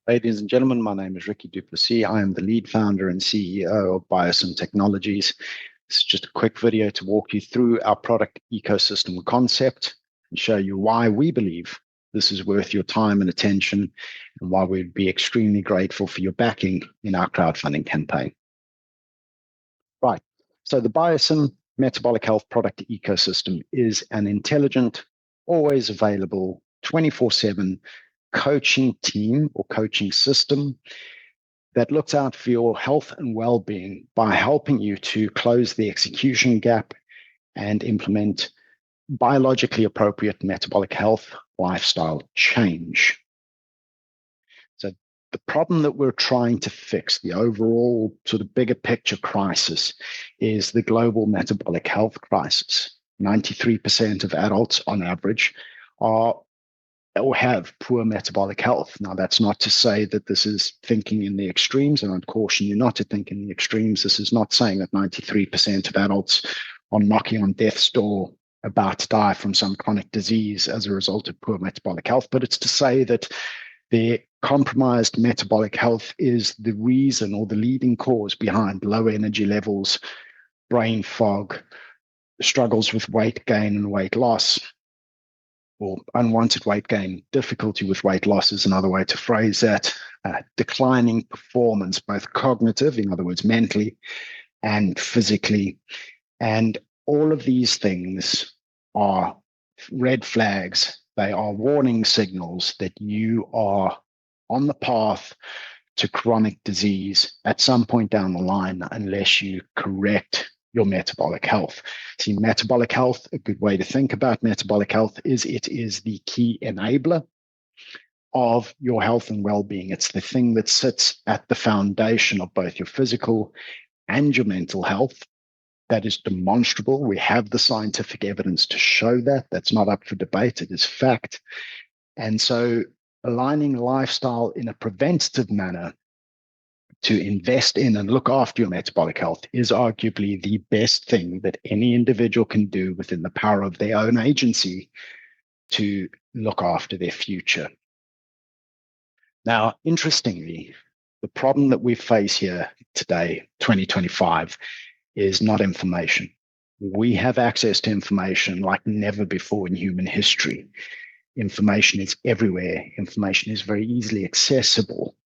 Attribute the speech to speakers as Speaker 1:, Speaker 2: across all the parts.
Speaker 1: Ladies and gentlemen, my name is Ricky Duplessis. I am the lead founder and CEO of BioSymm Technologies. This is just a quick video to walk you through our product ecosystem concept and show you why we believe this is worth your time and attention, and why we'd be extremely grateful for your backing in our crowdfunding campaign. Right, so the BioSymm metabolic health product ecosystem is an intelligent, always available, 24/7 coaching team or coaching system that looks out for your health and well-being by helping you to close the execution gap and implement biologically appropriate metabolic health lifestyle change. So the problem that we're trying to fix, the overall sort of bigger picture crisis, is the global metabolic health crisis. 93% of adults on average are or have poor metabolic health. Now, that's not to say that this is thinking in the extremes, and I'd caution you not to think in the extremes. This is not saying that 93% of adults are knocking on death's door about to die from some chronic disease as a result of poor metabolic health, but it's to say that the compromised metabolic health is the reason or the leading cause behind low energy levels, brain fog, struggles with weight gain and weight loss, or unwanted weight gain. Difficulty with weight loss is another way to phrase that. Declining performance, both cognitive, in other words, mentally, and physically. And all of these things are red flags. They are warning signals that you are on the path to chronic disease at some point down the line, unless you correct your metabolic health. See, metabolic health, a good way to think about metabolic health is it is the key enabler of your health and well-being. It's the thing that sits at the foundation of both your physical and your mental health. That is demonstrable. We have the scientific evidence to show that. That's not up for debate. It is fact. And so aligning lifestyle in a preventative manner to invest in and look after your metabolic health is arguably the best thing that any individual can do within the power of their own agency to look after their future. Now, interestingly, the problem that we face here today, 2025, is not information. We have access to information like never before in human history. Information is everywhere. Information is very easily accessible.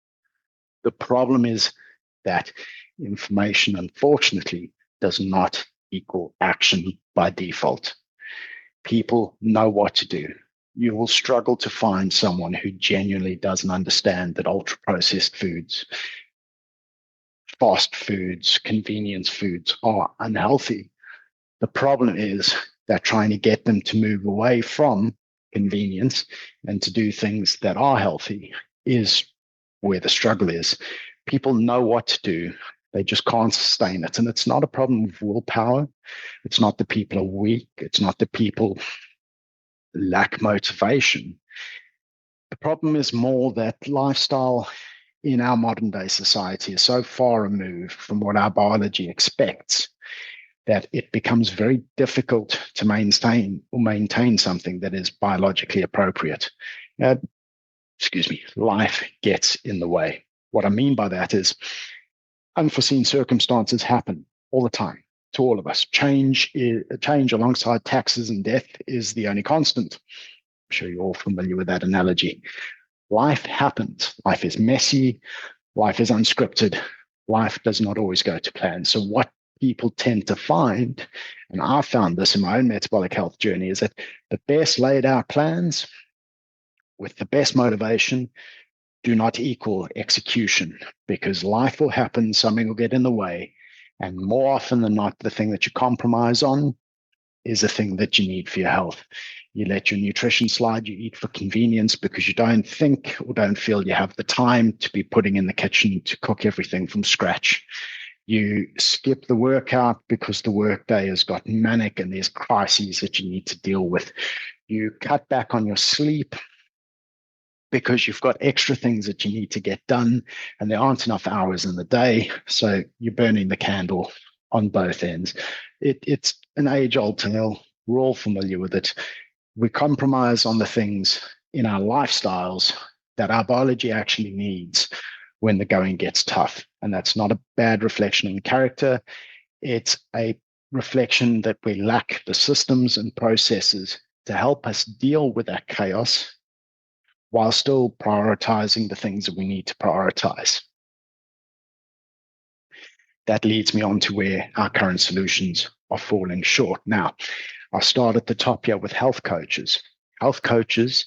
Speaker 1: The problem is that information, unfortunately, does not equal action by default. People know what to do. You will struggle to find someone who genuinely doesn't understand that ultra-processed foods, fast foods, convenience foods are unhealthy. The problem is that trying to get them to move away from convenience and to do things that are healthy is where the struggle is. People know what to do. They just can't sustain it. And it's not a problem of willpower. It's not that people are weak. It's not that people lack motivation. The problem is more that lifestyle in our modern day society is so far removed from what our biology expects that it becomes very difficult to maintain something that is biologically appropriate. Life gets in the way. What I mean by that is unforeseen circumstances happen all the time to all of us. Change alongside taxes and death is the only constant. I'm sure you're all familiar with that analogy. Life happens. Life is messy. Life is unscripted. Life does not always go to plan. So what people tend to find, and I found this in my own metabolic health journey, is that the best laid out plans with the best motivation do not equal execution, because life will happen, something will get in the way, and more often than not, the thing that you compromise on is the thing that you need for your health. You let your nutrition slide, you eat for convenience because you don't think or don't feel you have the time to be putting in the kitchen to cook everything from scratch. You skip the workout because the workday has got manic and there's crises that you need to deal with. You cut back on your sleep because you've got extra things that you need to get done and there aren't enough hours in the day. So you're burning the candle on both ends. It's an age-old tale. We're all familiar with it. We compromise on the things in our lifestyles that our biology actually needs when the going gets tough. And that's not a bad reflection on character. It's a reflection that we lack the systems and processes to help us deal with that chaos while still prioritizing the things that we need to prioritize. That leads me on to where our current solutions are falling short. Now, I'll start at the top here with health coaches. Health coaches,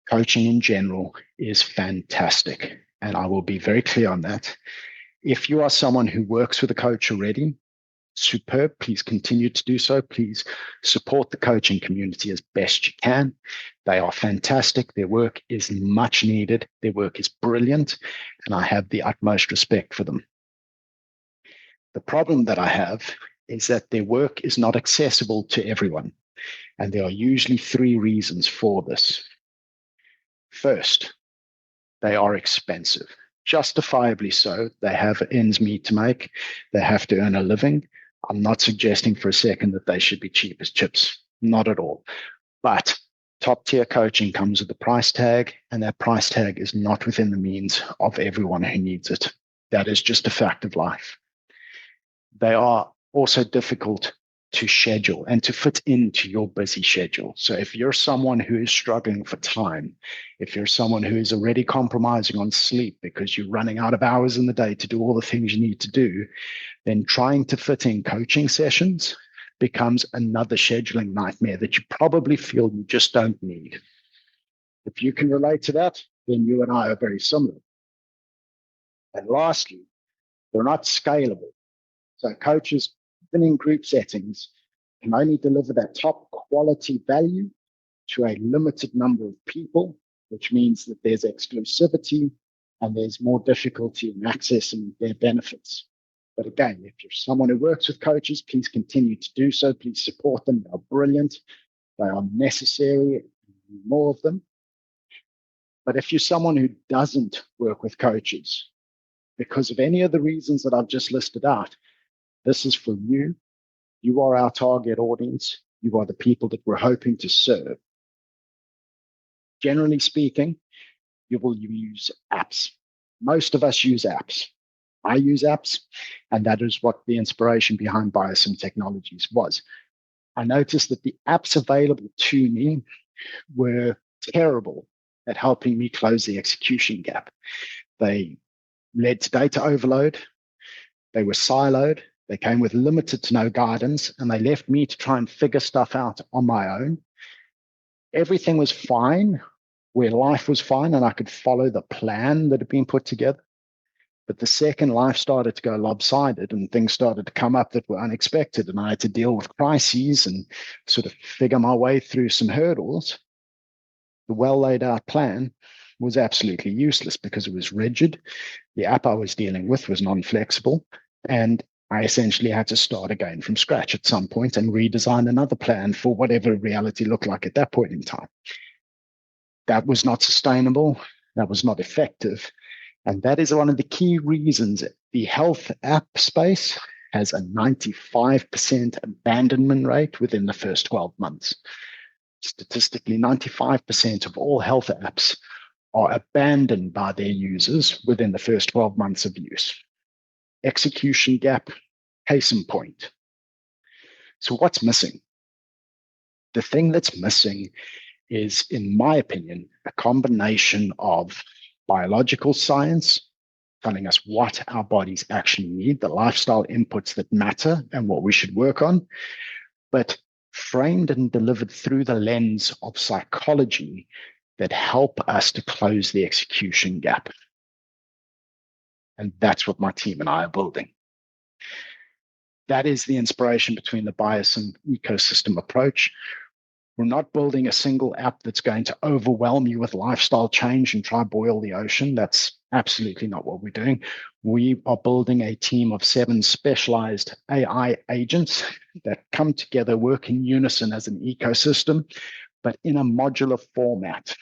Speaker 1: coaching in general is fantastic. And I will be very clear on that. If you are someone who works with a coach already, superb. Please continue to do so. Please support the coaching community as best you can. They are fantastic. Their work is much needed. Their work is brilliant. And I have the utmost respect for them. The problem that I have is that their work is not accessible to everyone. And there are usually 3 reasons for this. First, they are expensive. Justifiably so. They have ends meet to make. They have to earn a living. I'm not suggesting for a second that they should be cheap as chips. Not at all. But top tier coaching comes with a price tag, and that price tag is not within the means of everyone who needs it. That is just a fact of life. They are also difficult to schedule and to fit into your busy schedule. So if you're someone who is struggling for time, if you're someone who is already compromising on sleep because you're running out of hours in the day to do all the things you need to do, then trying to fit in coaching sessions becomes another scheduling nightmare that you probably feel you just don't need. If you can relate to that, then you and I are very similar. And lastly, they're not scalable. So coaches, even in group settings, can only deliver that top quality value to a limited number of people, which means that there's exclusivity and there's more difficulty in accessing their benefits. But again, if you're someone who works with coaches, please continue to do so. Please support them. They are brilliant. They are necessary. More of them. But if you're someone who doesn't work with coaches, because of any of the reasons that I've just listed out, this is for you. You are our target audience. You are the people that we're hoping to serve. Generally speaking, you will use apps. Most of us use apps. I use apps, and that is what the inspiration behind BioSymm Technologies was. I noticed that the apps available to me were terrible at helping me close the execution gap. They led to data overload. They were siloed. They came with limited to no guidance, and they left me to try and figure stuff out on my own. Everything was fine, where life was fine, and I could follow the plan that had been put together. But the second life started to go lopsided and things started to come up that were unexpected, and I had to deal with crises and sort of figure my way through some hurdles, the well laid out plan was absolutely useless because it was rigid. The app I was dealing with was non-flexible, and I essentially had to start again from scratch at some point and redesign another plan for whatever reality looked like at that point in time. That was not sustainable. That was not effective. And that is one of the key reasons the health app space has a 95% abandonment rate within the first 12 months. Statistically, 95% of all health apps are abandoned by their users within the first 12 months of use. Execution gap, case in point. So what's missing? The thing that's missing is, in my opinion, a combination of biological science, telling us what our bodies actually need, the lifestyle inputs that matter and what we should work on, but framed and delivered through the lens of psychology that help us to close the execution gap. And that's what my team and I are building. That is the inspiration between the BioSymm ecosystem approach. We're not building a single app that's going to overwhelm you with lifestyle change and try boil the ocean. That's absolutely not what we're doing. We are building a team of 7 specialized AI agents that come together, work in unison as an ecosystem, but in a modular format,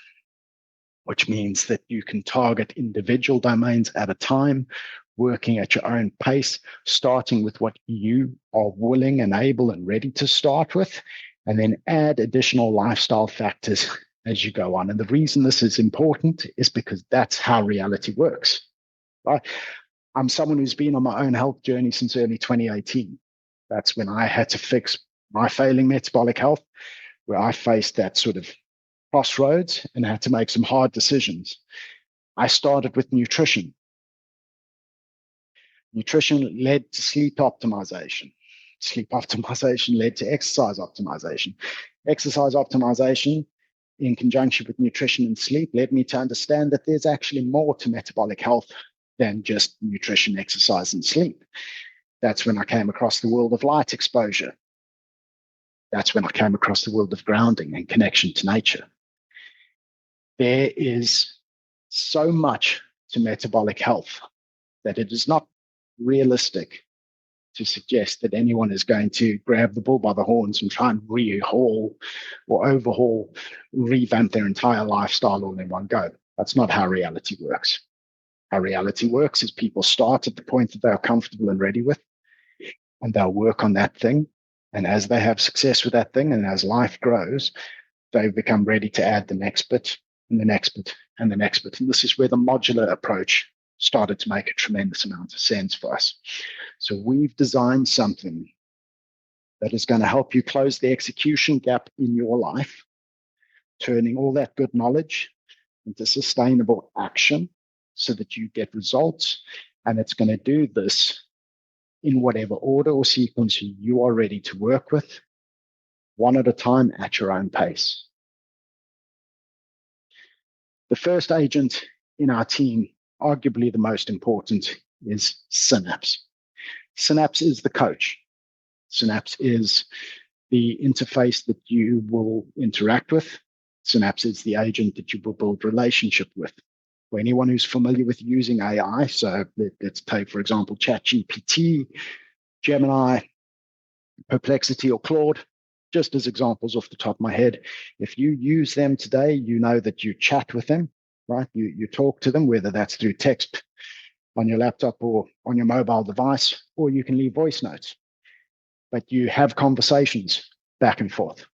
Speaker 1: which means that you can target individual domains at a time, working at your own pace, starting with what you are willing and able and ready to start with, and then add additional lifestyle factors as you go on. And the reason this is important is because that's how reality works. Right? I'm someone who's been on my own health journey since early 2018. That's when I had to fix my failing metabolic health, where I faced that sort of crossroads and had to make some hard decisions. I started with nutrition. Nutrition led to sleep optimization. Sleep optimization led to exercise optimization. Exercise optimization, in conjunction with nutrition and sleep, led me to understand that there's actually more to metabolic health than just nutrition, exercise, and sleep. That's when I came across the world of light exposure. That's when I came across the world of grounding and connection to nature. There is so much to metabolic health that it is not realistic to suggest that anyone is going to grab the bull by the horns and try and overhaul, revamp their entire lifestyle all in one go. That's not how reality works. How reality works is people start at the point that they're comfortable and ready with, and they'll work on that thing. And as they have success with that thing, and as life grows, they become ready to add the next bit and the next bit and the next bit. And this is where the modular approach started to make a tremendous amount of sense for us. So we've designed something that is going to help you close the execution gap in your life, turning all that good knowledge into sustainable action so that you get results. And it's going to do this in whatever order or sequence you are ready to work with, one at a time at your own pace. The first agent in our team, arguably the most important, is SYNAPSE. SYNAPSE is the coach. SYNAPSE is the interface that you will interact with. SYNAPSE is the agent that you will build relationship with. For anyone who's familiar with using AI, so let's take, for example, ChatGPT, Gemini, Perplexity, or Claude, just as examples off the top of my head. If you use them today, you know that you chat with them, right? You talk to them, whether that's through text on your laptop or on your mobile device, or you can leave voice notes. But you have conversations back and forth.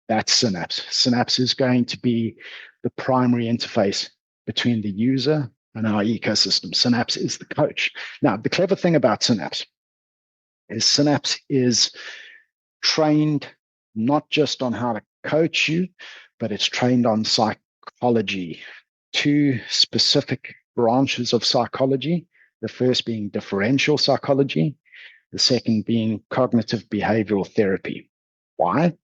Speaker 1: That's SYNAPSE. SYNAPSE is going to be the primary interface between the user and our ecosystem. SYNAPSE is the coach. Now, the clever thing about SYNAPSE is trained not just on how to coach you, but it's trained on psychology, two specific branches of psychology, the first being differential psychology, the second being cognitive behavioral therapy. Why?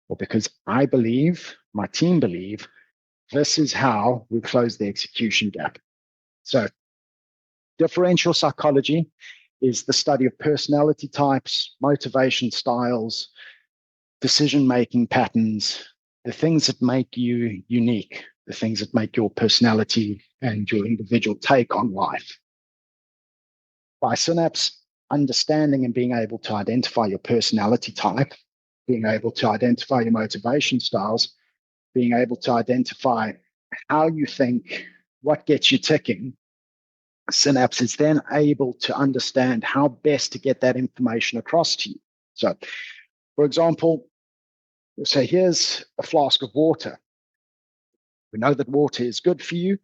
Speaker 1: Well, because I believe, my team believe, this is how we close the execution gap. So differential psychology is the study of personality types, motivation styles, decision-making patterns, the things that make you unique, the things that make your personality and your individual take on life. By SYNAPSE, understanding and being able to identify your personality type, being able to identify your motivation styles, being able to identify how you think, what gets you ticking, SYNAPSE is then able to understand how best to get that information across to you. So, for example, say here's a flask of water. We know that water is good for you,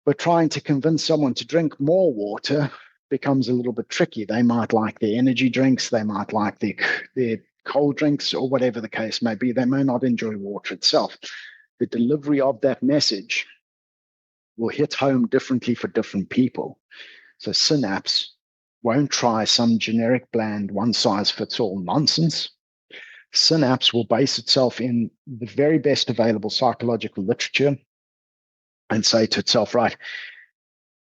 Speaker 1: but trying to convince someone to drink more water becomes a little bit tricky. They might like their energy drinks, they might like their cold drinks, or whatever the case may be. They may not enjoy water itself. The delivery of that message will hit home differently for different people. So SYNAPSE won't try some generic, bland, one-size-fits-all nonsense. SYNAPSE will base itself in the very best available psychological literature and say to itself, right,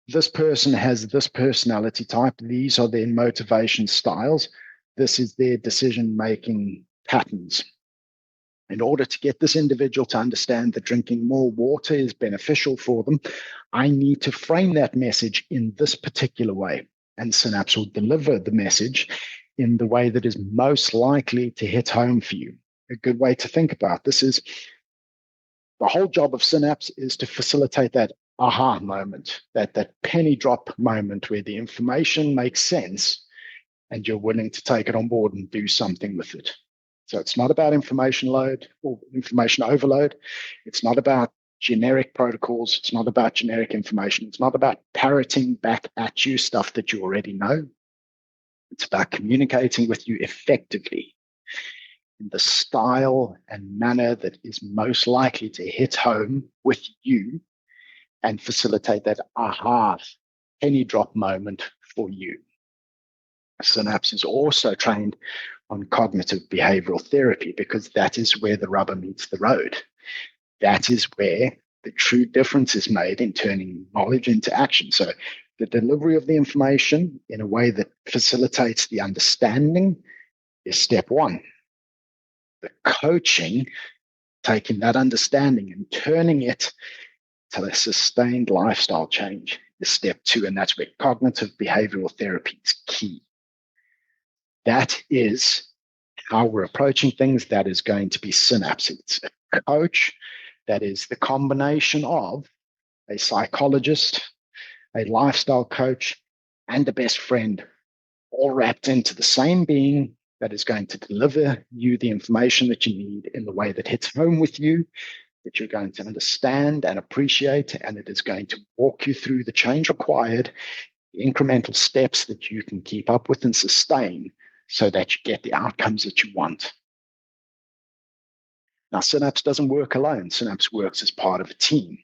Speaker 1: this person has this personality type. These are their motivation styles. This is their decision-making patterns. In order to get this individual to understand that drinking more water is beneficial for them, I need to frame that message in this particular way. And SYNAPSE will deliver the message in the way that is most likely to hit home for you. A good way to think about this is the whole job of SYNAPSE is to facilitate that aha moment, that penny drop moment where the information makes sense and you're willing to take it on board and do something with it. So it's not about information load or information overload. It's not about generic protocols. It's not about generic information. It's not about parroting back at you stuff that you already know. It's about communicating with you effectively in the style and manner that is most likely to hit home with you and facilitate that aha penny drop moment for you. SYNAPSE is also trained on cognitive behavioral therapy because that is where the rubber meets the road. That is where the true difference is made in turning knowledge into action. So the delivery of the information in a way that facilitates the understanding is step one. The coaching, taking that understanding and turning it to a sustained lifestyle change, is step two. And that's where cognitive behavioral therapy is key. That is how we're approaching things. That is going to be SYNAPSE. It's a coach that is the combination of a psychologist, a lifestyle coach, and a best friend, all wrapped into the same being that is going to deliver you the information that you need in the way that hits home with you, that you're going to understand and appreciate, and it is going to walk you through the change required, the incremental steps that you can keep up with and sustain so that you get the outcomes that you want. Now, SYNAPSE doesn't work alone. SYNAPSE works as part of a team.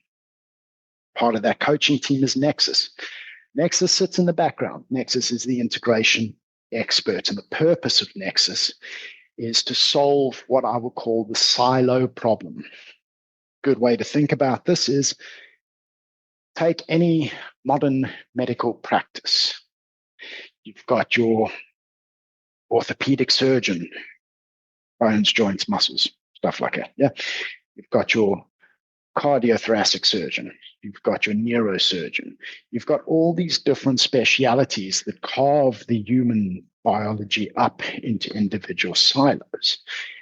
Speaker 1: Part of that coaching team is NEXUS. NEXUS sits in the background. NEXUS is the integration expert, and the purpose of NEXUS is to solve what I will call the silo problem. Good way to think about this is take any modern medical practice. You've got your orthopedic surgeon, bones, joints, muscles, stuff like that. Yeah. You've got your cardiothoracic surgeon. You've got your neurosurgeon. You've got all these different specialities that carve the human biology up into individual silos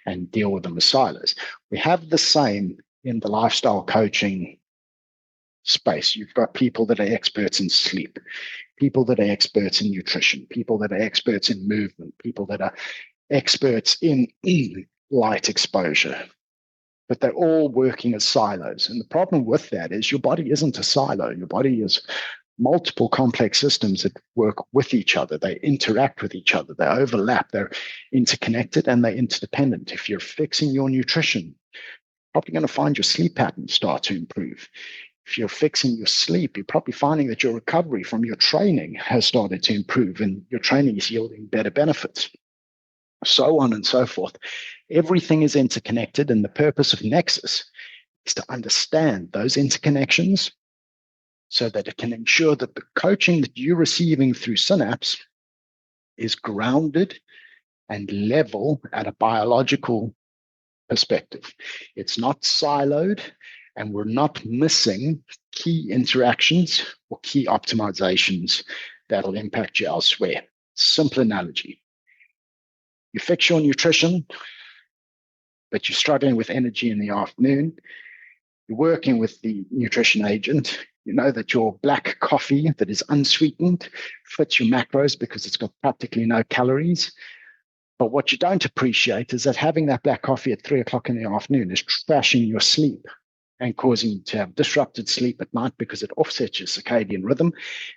Speaker 1: and deal with them as silos. We have the same in the lifestyle coaching space. You've got people that are experts in sleep, people that are experts in nutrition, people that are experts in movement, people that are experts in light exposure, but they're all working as silos. And the problem with that is your body isn't a silo. Your body is multiple complex systems that work with each other. They interact with each other. They overlap. They're interconnected and they're interdependent. If you're fixing your nutrition, you're probably going to find your sleep patterns start to improve. If you're fixing your sleep, you're probably finding that your recovery from your training has started to improve and your training is yielding better benefits, so on and so forth. Everything is interconnected, and the purpose of NEXUS is to understand those interconnections so that it can ensure that the coaching that you're receiving through SYNAPSE is grounded and level at a biological perspective. It's not siloed, and we're not missing key interactions or key optimizations that'll impact you elsewhere. Simple analogy. You fix your nutrition, but you're struggling with energy in the afternoon. You're working with the nutrition agent. You know that your black coffee that is unsweetened fits your macros because it's got practically no calories. But what you don't appreciate is that having that black coffee at 3 o'clock in the afternoon is trashing your sleep and causing you to have disrupted sleep at night because it offsets your circadian rhythm,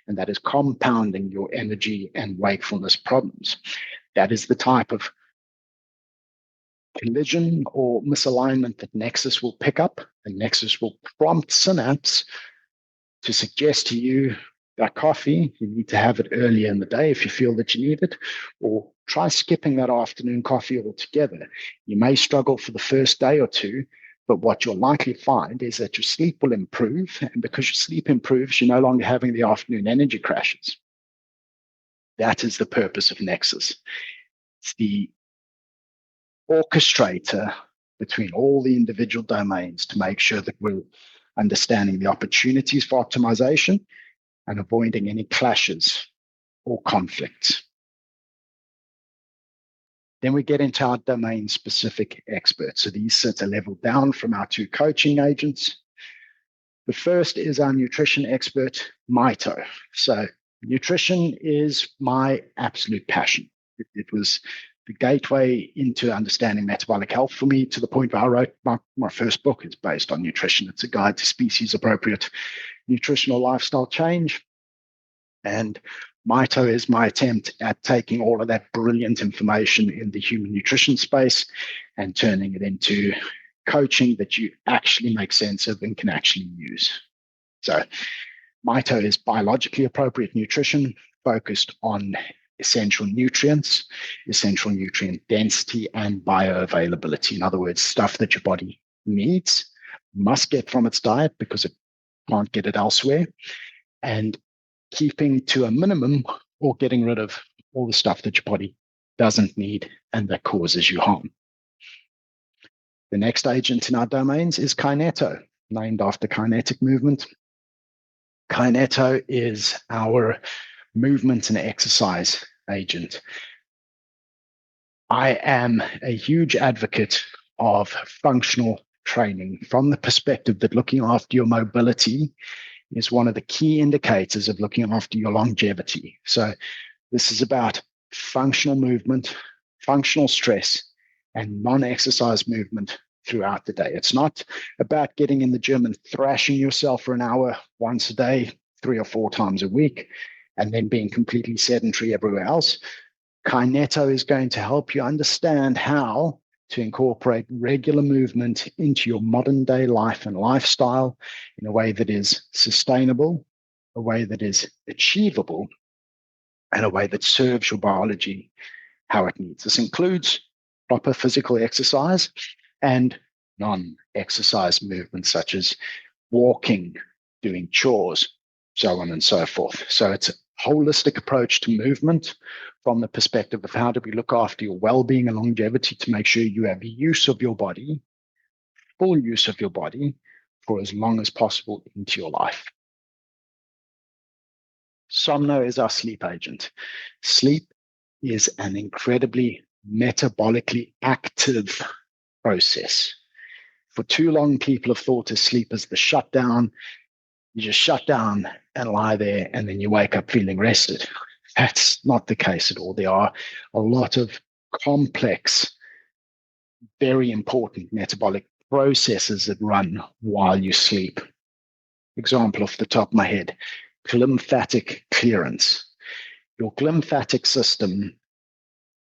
Speaker 1: and that is compounding your energy and wakefulness problems. That is the type of collision or misalignment that NEXUS will pick up, and NEXUS will prompt SYNAPSE to suggest to you that coffee, you need to have it earlier in the day if you feel that you need it, or try skipping that afternoon coffee altogether. You may struggle for the first day or two, but what you'll likely find is that your sleep will improve, and because your sleep improves, you're no longer having the afternoon energy crashes. That is the purpose of NEXUS. It's the orchestrator between all the individual domains to make sure that we're understanding the opportunities for optimization and avoiding any clashes or conflicts. Then we get into our domain-specific experts. So these sit a level down from our two coaching agents. The first is our nutrition expert, MITO. So nutrition is my absolute passion. It was the gateway into understanding metabolic health for me, to the point where I wrote my first book. Is based on nutrition. It's a guide to species-appropriate nutritional lifestyle change. And MITO is my attempt at taking all of that brilliant information in the human nutrition space and turning it into coaching that you actually make sense of and can actually use. So MITO is biologically appropriate nutrition focused on essential nutrients, essential nutrient density, and bioavailability. In other words, stuff that your body needs, must get from its diet because it can't get it elsewhere, and keeping to a minimum or getting rid of all the stuff that your body doesn't need and that causes you harm. The next agent in our domains is KINETO, named after kinetic movement. KINETO is our movement and exercise agent. I am a huge advocate of functional training from the perspective that looking after your mobility is one of the key indicators of looking after your longevity. So this is about functional movement, functional stress, and non-exercise movement throughout the day. It's not about getting in the gym and thrashing yourself for an hour once a day, 3 or 4 times a week, and then being completely sedentary everywhere else. KINETO is going to help you understand how to incorporate regular movement into your modern day life and lifestyle in a way that is sustainable, a way that is achievable, and a way that serves your biology how it needs. This includes proper physical exercise and non-exercise movement, such as walking, doing chores, so on and so forth. So it's a holistic approach to movement from the perspective of how do we look after your well-being and longevity to make sure you have use of your body, full use of your body, for as long as possible into your life. SOMNO is our sleep agent. Sleep is an incredibly metabolically active process. For too long, people have thought of sleep as the shutdown. You just shut down and lie there, and then you wake up feeling rested. That's not the case at all. There are a lot of complex, very important metabolic processes that run while you sleep. Example off the top of my head, glymphatic clearance. Your glymphatic system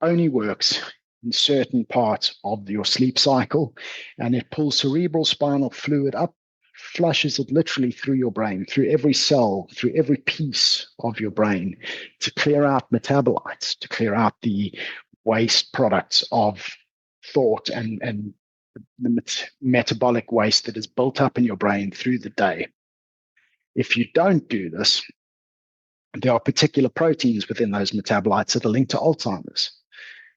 Speaker 1: only works in certain parts of your sleep cycle, and it pulls cerebral spinal fluid up, flushes it literally through your brain, through every cell, through every piece of your brain, to clear out metabolites, to clear out the waste products of thought and the metabolic waste that is built up in your brain through the day. If you don't do this, there are particular proteins within those metabolites that are linked to Alzheimer's.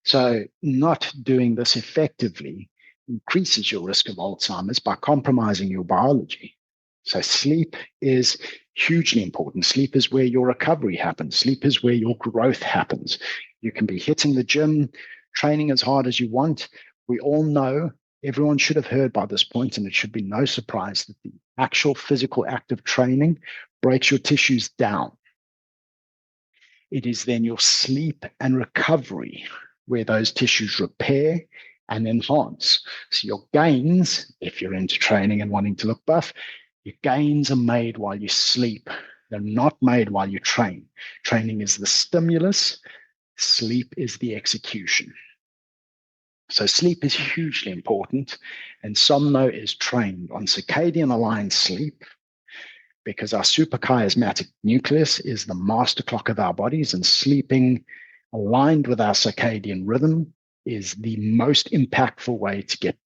Speaker 1: So not doing this effectively increases your risk of Alzheimer's by compromising your biology. So sleep is hugely important. Sleep is where your recovery happens. Sleep is where your growth happens. You can be hitting the gym, training as hard as you want. We all know, everyone should have heard by this point, and it should be no surprise that the actual physical act of training breaks your tissues down. It is then your sleep and recovery where those tissues repair and enhance. So your gains, if you're into training and wanting to look buff, your gains are made while you sleep. They're not made while you train. Training is the stimulus. Sleep is the execution. So sleep is hugely important, and SOMNO is trained on circadian aligned sleep because our suprachiasmatic nucleus is the master clock of our bodies, and sleeping aligned with our circadian rhythm is the most impactful way to get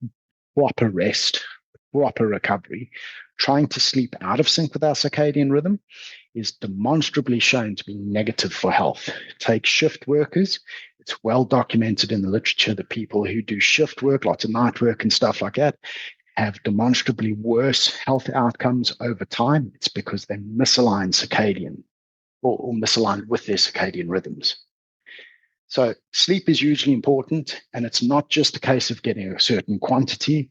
Speaker 1: proper rest, proper recovery. Trying to sleep out of sync with our circadian rhythm is demonstrably shown to be negative for health. Take shift workers. It's well documented in the literature that people who do shift work, lots of night work and stuff like that, have demonstrably worse health outcomes over time. It's because they misalign circadian or misaligned with their circadian rhythms. So sleep is hugely important, and it's not just a case of getting a certain quantity.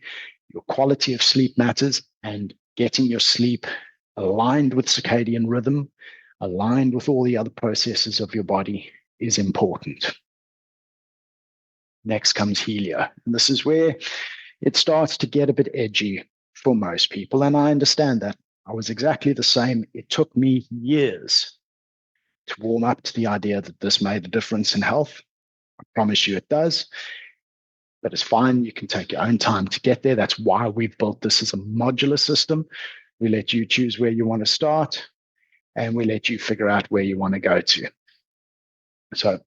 Speaker 1: Your quality of sleep matters, and getting your sleep aligned with circadian rhythm, aligned with all the other processes of your body is important. Next comes Helio. And this is where it starts to get a bit edgy for most people. And I understand that. I was exactly the same. It took me years to warm up to the idea that this made a difference in health. I promise you it does. But it's fine. You can take your own time to get there. That's why we've built this as a modular system. We let you choose where you want to start, and we let you figure out where you want to go to. So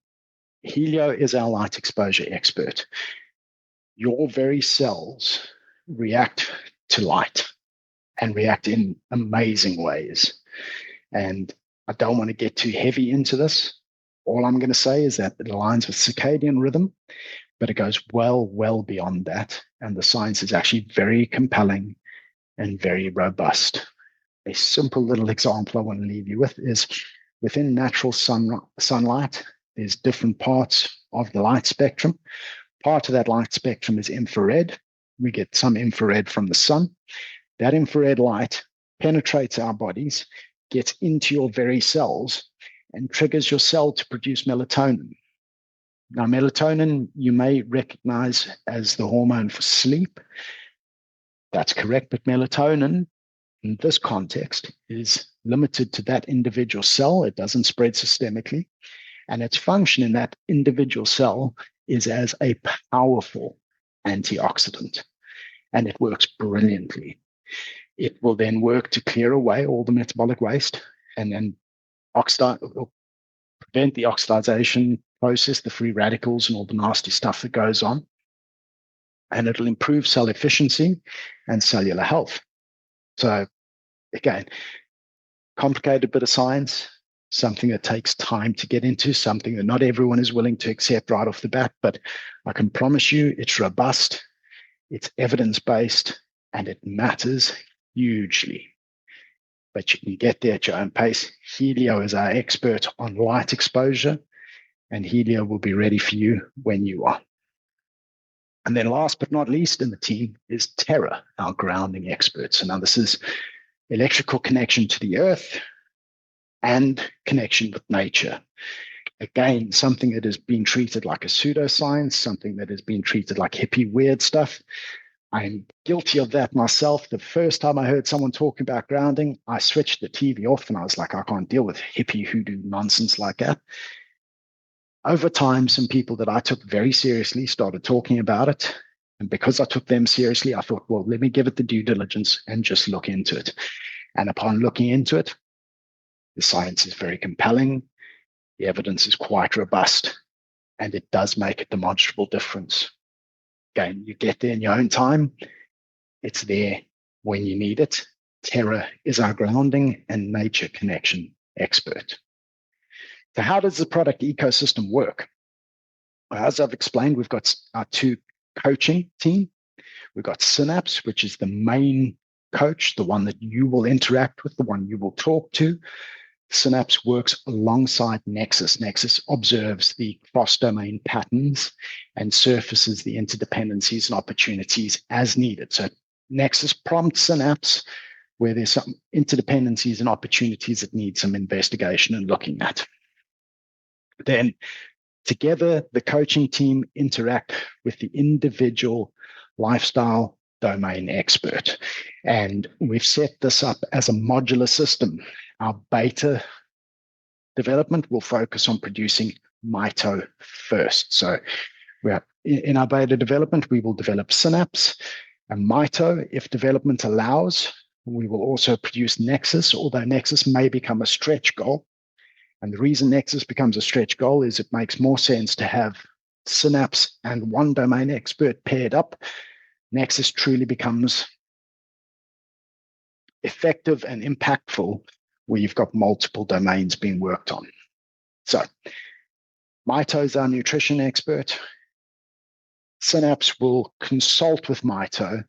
Speaker 1: Helio is our light exposure expert. Your very cells react to light and react in amazing ways. And I don't want to get too heavy into this. All I'm going to say is that it aligns with circadian rhythm, but it goes well beyond that. And the science is actually very compelling and very robust. A simple little example I want to leave you with is within natural sunlight, there's different parts of the light spectrum. Part of that light spectrum is infrared. We get some infrared from the sun. That infrared light penetrates our bodies, gets into your very cells, and triggers your cell to produce melatonin. Now, melatonin you may recognize as the hormone for sleep. That's correct, but melatonin in this context is limited to that individual cell. It doesn't spread systemically. And its function in that individual cell is as a powerful antioxidant. And it works brilliantly. It will then work to clear away all the metabolic waste and then prevent the oxidization process, the free radicals and all the nasty stuff that goes on. And it'll improve cell efficiency and cellular health. So again, complicated bit of science, something that takes time to get into, something that not everyone is willing to accept right off the bat, but I can promise you it's robust, it's evidence-based, and it matters hugely. But you can get there at your own pace. Helio is our expert on light exposure, and Helio will be ready for you when you are. And then last but not least in the team is Terra, our grounding expert. So now this is electrical connection to the earth and connection with nature. Again, something that has been treated like a pseudoscience, something that has been treated like hippie weird stuff. I'm guilty of that myself. The first time I heard someone talking about grounding, I switched the TV off and I was like, I can't deal with hippie hoodoo nonsense like that. Over time, some people that I took very seriously started talking about it. And because I took them seriously, I thought, well, let me give it the due diligence and just look into it. And upon looking into it, the science is very compelling. The evidence is quite robust, and it does make a demonstrable difference. Again, you get there in your own time. It's there when you need it. Terra is our grounding and nature connection expert. So how does the product ecosystem work? As I've explained, we've got our two coaching team. We've got SYNAPSE, which is the main coach, the one that you will interact with, the one you will talk to. SYNAPSE works alongside NEXUS. NEXUS observes the cross-domain patterns and surfaces the interdependencies and opportunities as needed. So NEXUS prompts SYNAPSE where there's some interdependencies and opportunities that need some investigation and looking at. Then together, the coaching team interact with the individual lifestyle domain expert. And we've set this up as a modular system. Our beta development will focus on producing MITO first. So in our beta development, we will develop SYNAPSE and MITO. If development allows, we will also produce NEXUS, although NEXUS may become a stretch goal. And the reason NEXUS becomes a stretch goal is it makes more sense to have SYNAPSE and one domain expert paired up. NEXUS truly becomes effective and impactful where you've got multiple domains being worked on. So MITO is our nutrition expert. SYNAPSE will consult with MITO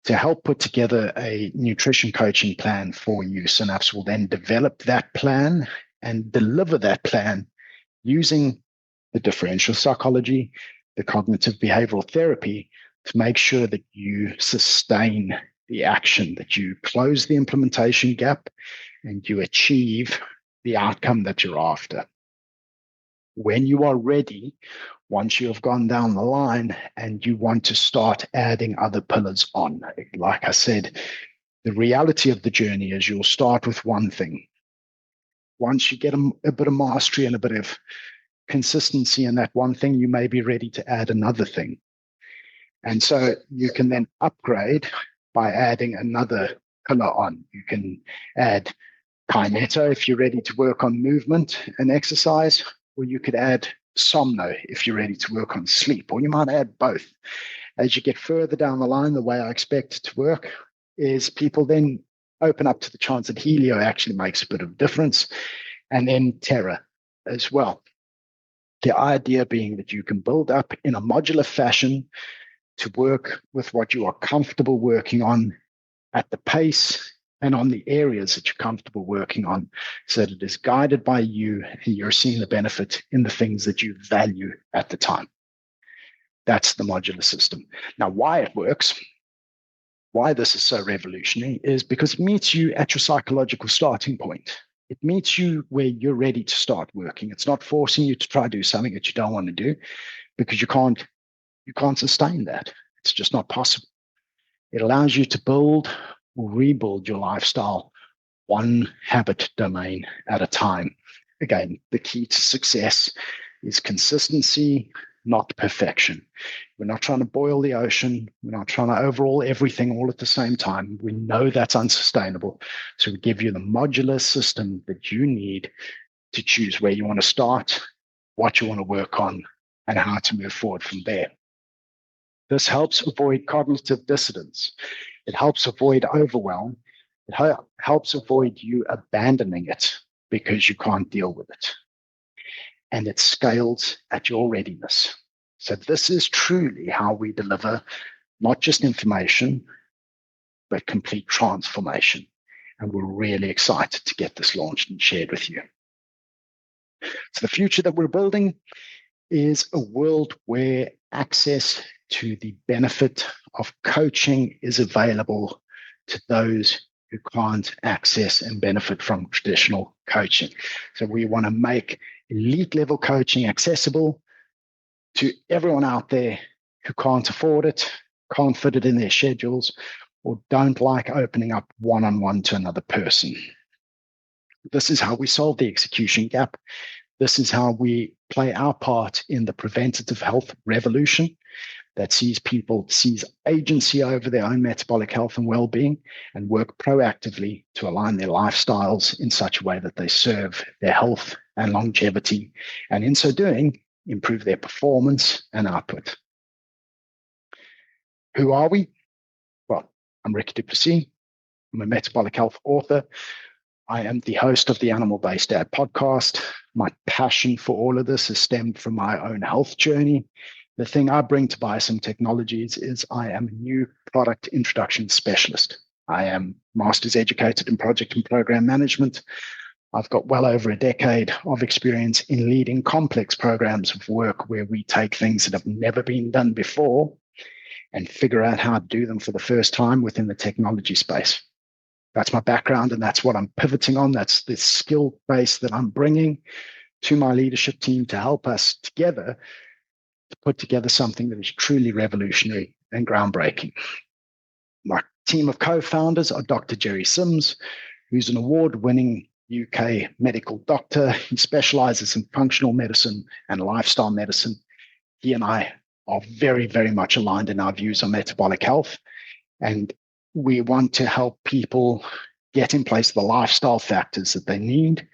Speaker 1: to help put together a nutrition coaching plan for you. SYNAPSE will then develop that plan and deliver that plan using the differential psychology, the cognitive behavioral therapy to make sure that you sustain the action, that you close the implementation gap, and you achieve the outcome that you're after. when you are ready, once you have gone down the line and you want to start adding other pillars on. Like I said, the reality of the journey is you'll start with one thing. Once you get a bit of mastery and a bit of consistency in that one thing, you may be ready to add another thing. And so you can then upgrade by adding another pillar on. You can add KINETO if you're ready to work on movement and exercise, or you could add SOMNO if you're ready to work on sleep, or you might add both. As you get further down the line, the way I expect it to work is people then open up to the chance that Helio actually makes a bit of difference, and then Terra as well. The idea being that you can build up in a modular fashion to work with what you are comfortable working on at the pace and on the areas that you're comfortable working on, so that it is guided by you and you're seeing the benefit in the things that you value at the time. That's the modular system. Now, why it works, why this is so revolutionary, is because it meets you at your psychological starting point. It meets you where you're ready to start working. It's not forcing you to try to do something that you don't want to do, because you can't sustain that. It's just not possible. It allows you to build or rebuild your lifestyle one habit domain at a time. Again, the key to success is consistency, not perfection. We're not trying to boil the ocean. We're not trying to overhaul everything all at the same time. We know that's unsustainable. So we give you the modular system that you need to choose where you want to start, what you want to work on, and how to move forward from there. This helps avoid cognitive dissonance. It helps avoid overwhelm. It helps avoid you abandoning it because you can't deal with it. And it scales at your readiness. So this is truly how we deliver not just information, but complete transformation. And we're really excited to get this launched and shared with you. So the future that we're building is a world where access to the benefit of coaching is available to those who can't access and benefit from traditional coaching. So we want to make elite level coaching accessible to everyone out there who can't afford it, can't fit it in their schedules, or don't like opening up one-on-one to another person. This is how we solve the execution gap. This is how we play our part in the preventative health revolution that sees agency over their own metabolic health and well-being, and work proactively to align their lifestyles in such a way that they serve their health and longevity, and in so doing, improve their performance and output. Who are we? Well, I'm Ricky du Plessis. I'm a metabolic health author. I am the host of the Animal-Based Dad podcast. My passion for all of this has stemmed from my own health journey. The thing I bring to BioSymm Technologies is I am a new product introduction specialist. I am master's educated in project and program management. I've got well over a decade of experience in leading complex programs of work where we take things that have never been done before and figure out how to do them for the first time within the technology space. That's my background, and that's what I'm pivoting on. That's the skill base that I'm bringing to my leadership team to help us together to put together something that is truly revolutionary and groundbreaking. My team of co-founders are Dr. Jerry Sims, who's an award-winning UK medical doctor. He specializes in functional medicine and lifestyle medicine. He and I are very, very much aligned in our views on metabolic health, and we want to help people get in place the lifestyle factors that they need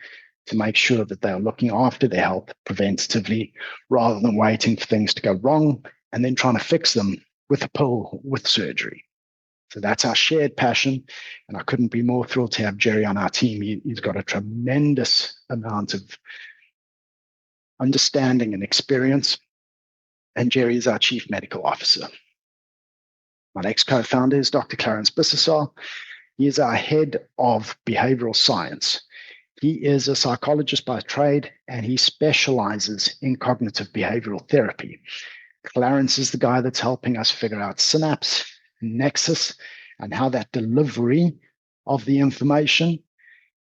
Speaker 1: to make sure that they are looking after their health preventatively, rather than waiting for things to go wrong and then trying to fix them with a pill, with surgery. So that's our shared passion, and I couldn't be more thrilled to have Jerry on our team. He's got a tremendous amount of understanding and experience, and Jerry is our Chief Medical Officer. My next co-founder is Dr. Clarence Bissessar. He is our head of behavioral science. He is a psychologist by trade, and he specializes in cognitive behavioral therapy. Clarence is the guy that's helping us figure out SYNAPSE, NEXUS, and how that delivery of the information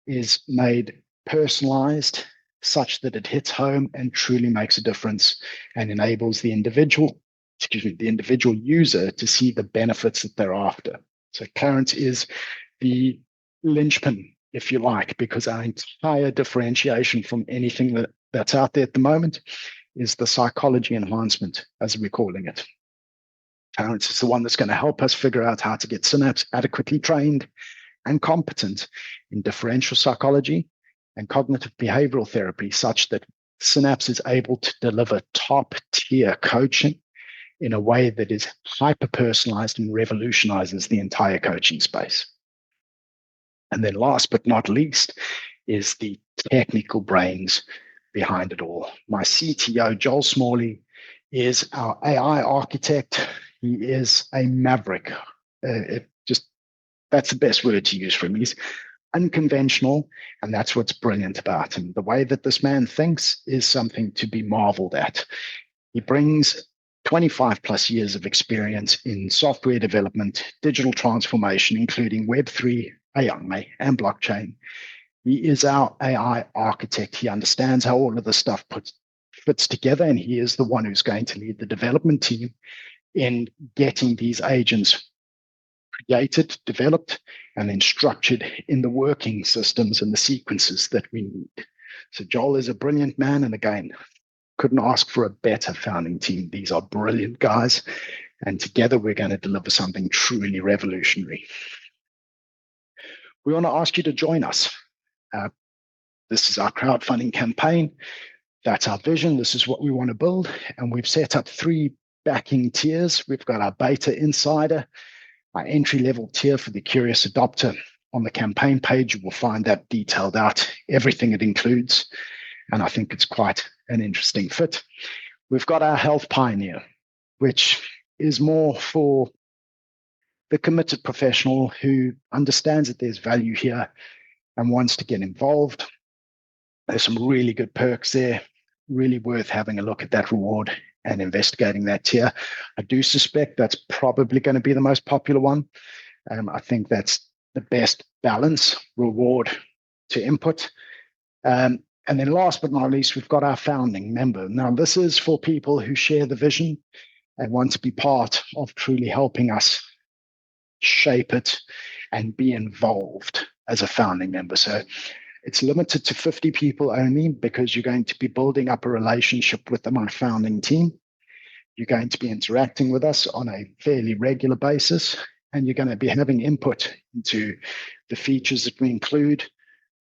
Speaker 1: is made personalized, such that it hits home and truly makes a difference and enables the individual user to see the benefits that they're after. So Clarence is the linchpin, if you like, because our entire differentiation from anything that's out there at the moment is the psychology enhancement, as we're calling it. Clarence is the one that's going to help us figure out how to get Synapse adequately trained and competent in differential psychology and cognitive behavioral therapy, such that Synapse is able to deliver top-tier coaching in a way that is hyper-personalized and revolutionizes the entire coaching space. And then last but not least is the technical brains behind it all. My CTO, Joel Smalley, is our AI architect. He is a maverick. That's the best word to use for him. He's unconventional, and that's what's brilliant about him. The way that this man thinks is something to be marveled at. He brings 25 plus years of experience in software development, digital transformation, including Web3, AI, and blockchain. He is our AI architect. He understands how all of this stuff fits together, and he is the one who's going to lead the development team in getting these agents created, developed, and then structured in the working systems and the sequences that we need. So Joel is a brilliant man, and again, couldn't ask for a better founding team. These are brilliant guys, and together we're going to deliver something truly revolutionary. We want to ask you to join us. This is our crowdfunding campaign. That's our vision. This is what we want to build, and we've set up 3 backing tiers. We've got our beta insider, our entry-level tier for the curious adopter. On the campaign page, you will find that detailed out, everything it includes, and I think it's quite an interesting fit. We've got our health pioneer, which is more for the committed professional who understands that there's value here and wants to get involved. There's some really good perks there, really worth having a look at that reward and investigating that tier. I do suspect that's probably going to be the most popular one. I think that's the best balance, reward to input. And then last but not least, we've got our founding member. Now, this is for people who share the vision and want to be part of truly helping us shape it and be involved as a founding member. So it's limited to 50 people only, because you're going to be building up a relationship with my founding team. You're going to be interacting with us on a fairly regular basis, and you're going to be having input into the features that we include,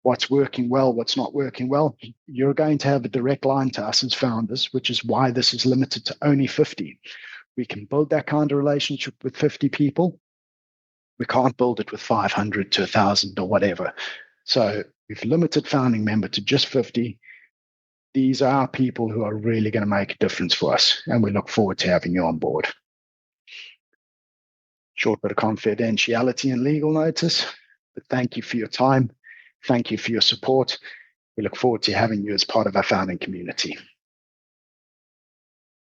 Speaker 1: what's working well, what's not working well. You're going to have a direct line to us as founders, which is why this is limited to only 50. We can build that kind of relationship with 50 people. We can't build it with 500 to 1,000 or whatever. So we've limited founding member to just 50. These are people who are really going to make a difference for us, and we look forward to having you on board. Short bit of confidentiality and legal notice, but thank you for your time. Thank you for your support. We look forward to having you as part of our founding community.